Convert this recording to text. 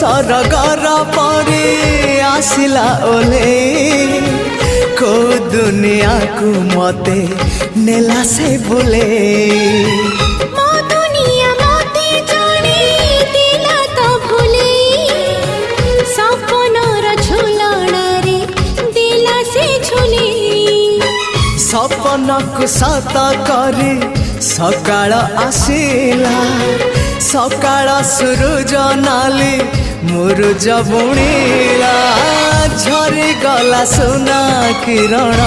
सरगर परे आसिला ओले को दुनिया को मते नेला से बोले सपन को सत करे सकाळ आसिला सकाळ सूरज नाली मुरुज बुणीला झरी गला सोना किरण